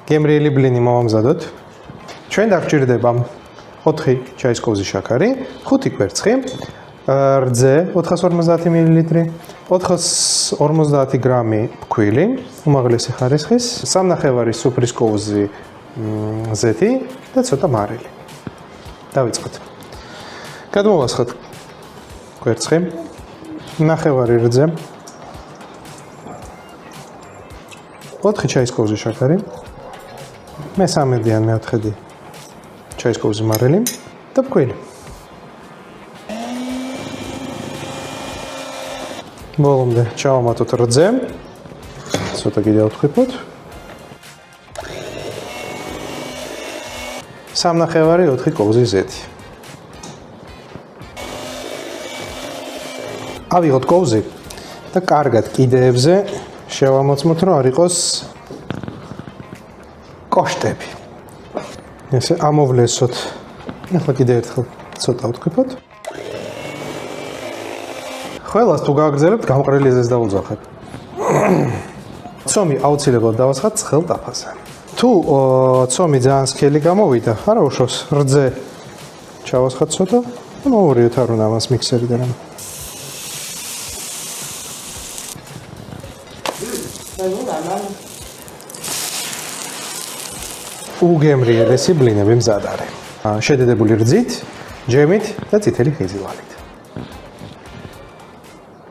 გემრიელი ბლინი მოვამზადოთ. ჩვენ დაგჭირდება 4 ჩაის კოვზი შაქარი, 5 კვერცხი, რძე 450 მl, 450 გრამი ფქვილი, უმაღლესი ხარისხის, 3/4 სუფრის კოვზი ზეთი და ცოტა მარილი. დავიწყოთ. გადმოვასხოთ კვერცხი, 1/2 რძე, 4 ჩაის კოვზი შაქარი, მე-3 ან მე-4 ჩაის კოვზი მარილი და ფქვილი. ბოლომდე ჩავამატოთ რძე, ცოტა კიდევ ვთქვიფოთ. 3/4 კოვზი ზეთი. ავიღოთ კოვზი და კარგად კიდეებზე შევამოწმოთ, რომ არ იყოს კოშტები. ესე ამოვლესოთ. ახლა კიდევ ერთხელ ცოტა ვთქვიფოთ. ყველას თუ გააგრძელებთ, გამყრელი ეზეს დავუძახებ. ცომი აუცილებლად დავასხათ ცხელ ტაფაზე. თუ ცომი ძალიან სქელი გამოვიდა, არა უშავს, რძე ჩავასხათ ცოტა და მოვურიოთ არ უნდა ამას მიქსერიდან. უგემრიელესი ბლინები მზად არის. შედედებული რძით, ჯემით და წითელი ხიზილალით.